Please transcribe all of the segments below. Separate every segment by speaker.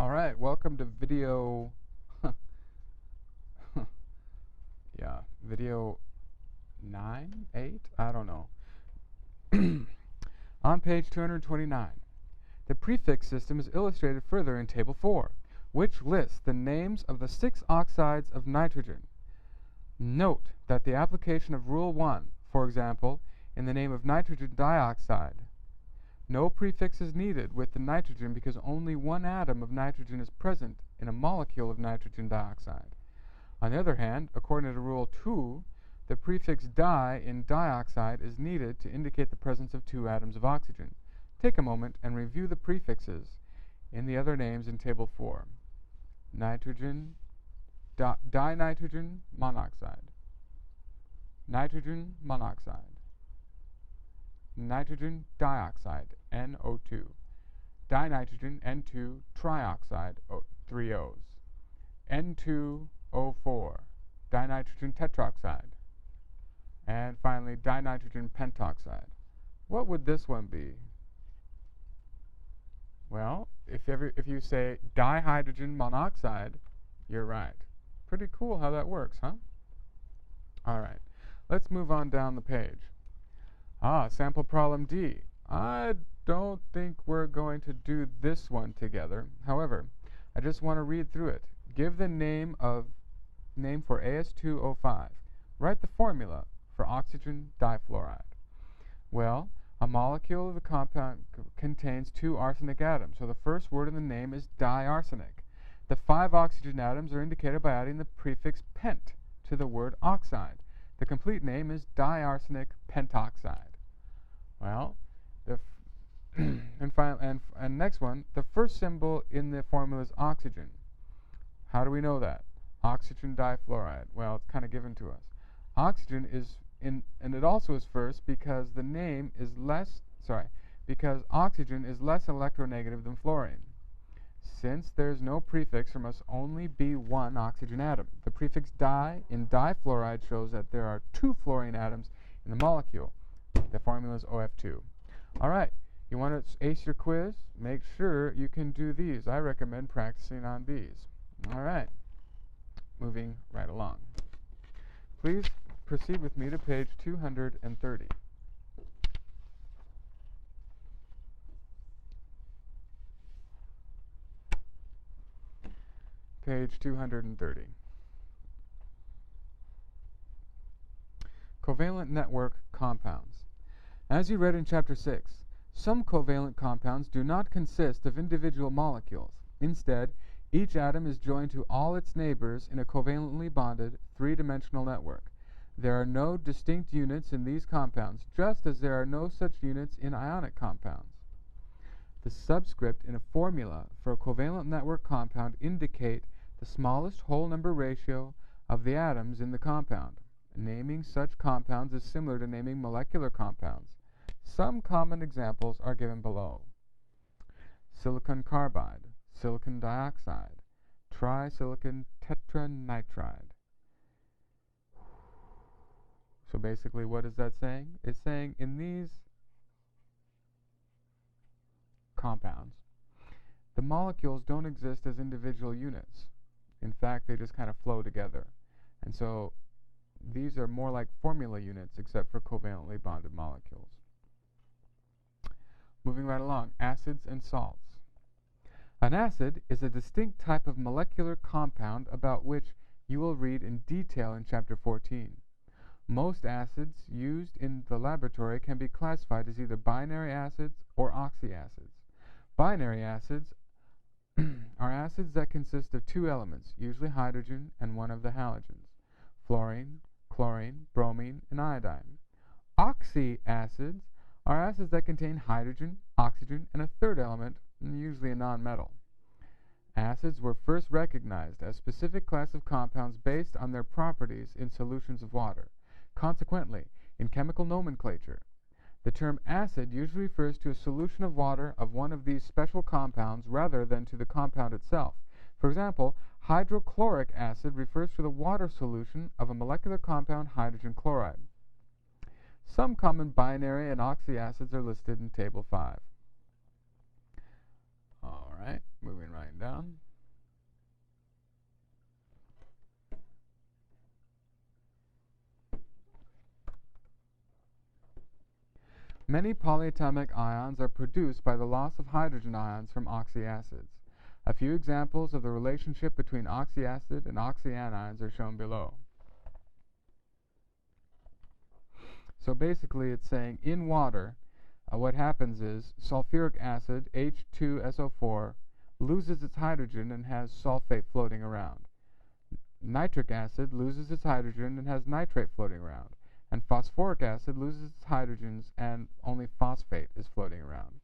Speaker 1: All right, welcome to video, yeah, video 9, 8, I don't know. On page 229, the prefix system is illustrated further in Table 4, which lists the names of the 6 oxides of nitrogen. Note that the application of Rule 1, for example, in the name of nitrogen dioxide, no prefix is needed with the nitrogen because only one atom of nitrogen is present in a molecule of nitrogen dioxide. On the other hand, according to Rule 2, the prefix di in dioxide is needed to indicate the presence of 2 atoms of oxygen. Take a moment and review the prefixes in the other names in Table 4. Nitrogen, dinitrogen monoxide, nitrogen monoxide, nitrogen dioxide, NO2, dinitrogen, N2 trioxide, 3 O's, N2O4, dinitrogen tetroxide, and finally dinitrogen pentoxide. What would this one be? Well, if you say dihydrogen monoxide, you're right. Pretty cool how that works, huh? All right, let's move on down the page. Sample problem D. I don't think we're going to do this one together. However, I just want to read through it. Give the name for AS2O5. Write the formula for oxygen difluoride. Well, a molecule of the compound contains 2 arsenic atoms, so the first word in the name is diarsenic. The 5 oxygen atoms are indicated by adding the prefix pent to the word oxide. The complete name is diarsenic pentoxide. Well, and next one, the first symbol in the formula is oxygen. How do we know that? Oxygen difluoride. Well, it's kind of given to us. Oxygen is and it also is first because the name is because oxygen is less electronegative than fluorine. Since there's no prefix, there must only be one oxygen atom. The prefix di in difluoride shows that there are 2 fluorine atoms in the molecule. The formula is OF2. All right, you want to ace your quiz? Make sure you can do these. I recommend practicing on these. All right, moving right along. Please proceed with me to page 230. Page 230. Covalent network compounds. As you read in Chapter 6, some covalent compounds do not consist of individual molecules. Instead, each atom is joined to all its neighbors in a covalently bonded 3-dimensional network. There are no distinct units in these compounds, just as there are no such units in ionic compounds. The subscript in a formula for a covalent network compound indicate the smallest whole number ratio of the atoms in the compound. Naming such compounds is similar to naming molecular compounds. Some common examples are given below. Silicon carbide, silicon dioxide, trisilicon tetranitride. So basically, what is that saying? It's saying in these compounds, the molecules don't exist as individual units. In fact, they just kind of flow together. And so these are more like formula units except for covalently bonded molecules. Moving right along, acids and salts. An acid is a distinct type of molecular compound about which you will read in detail in Chapter 14. Most acids used in the laboratory can be classified as either binary acids or oxyacids. Binary acids are acids that consist of 2 elements, usually hydrogen and one of the halogens, fluorine, chlorine, bromine, and iodine. Oxyacids are acids that contain hydrogen, oxygen, and a 3rd element, usually a nonmetal. Acids were first recognized as a specific class of compounds based on their properties in solutions of water. Consequently, in chemical nomenclature, the term acid usually refers to a solution of water of one of these special compounds rather than to the compound itself. For example, hydrochloric acid refers to the water solution of a molecular compound, hydrogen chloride. Some common binary and oxyacids are listed in Table 5. All right, moving right down. Many polyatomic ions are produced by the loss of hydrogen ions from oxyacids. A few examples of the relationship between oxyacid and oxyanions are shown below. So basically it's saying in water, what happens is sulfuric acid, H2SO4, loses its hydrogen and has sulfate floating around. Nitric acid loses its hydrogen and has nitrate floating around. And phosphoric acid loses its hydrogens and only phosphate is floating around.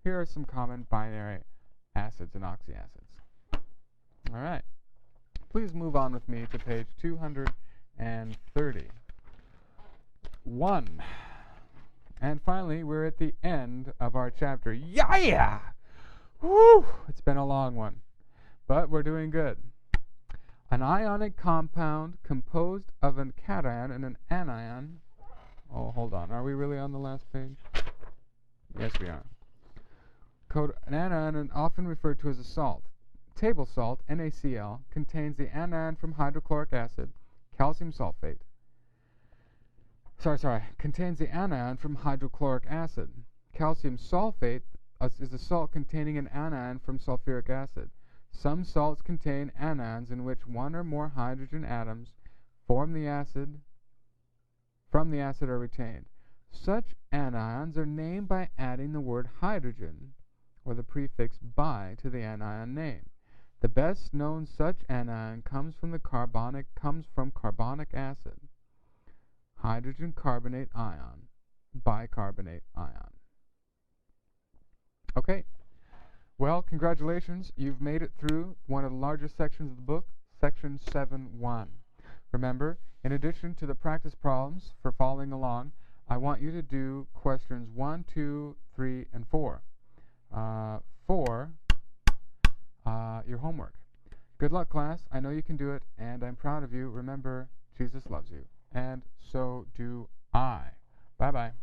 Speaker 1: Here are some common binary acids and oxyacids. All right. Please move on with me to page 231. And finally, we're at the end of our chapter. Yeah! Woo! It's been a long one, but we're doing good. An ionic compound composed of a cation and an anion. Oh, hold on. Are we really on the last page? Yes, we are. An anion, often referred to as a salt. Table salt, NaCl, contains the anion from hydrochloric acid, calcium sulfate. Contains the anion from hydrochloric acid. Calcium sulfate is a salt containing an anion from sulfuric acid. Some salts contain anions in which one or more hydrogen atoms from the acid are retained. Such anions are named by adding the word hydrogen or the prefix bi to the anion name. The best known such anion comes from carbonic acid. Hydrogen carbonate ion, bicarbonate ion. Okay. Well, congratulations. You've made it through one of the largest sections of the book, section 7.1. Remember, in addition to the practice problems for following along, I want you to do questions 1, 2, 3, and 4 for your homework. Good luck, class. I know you can do it, and I'm proud of you. Remember, Jesus loves you, and so do I. Bye-bye.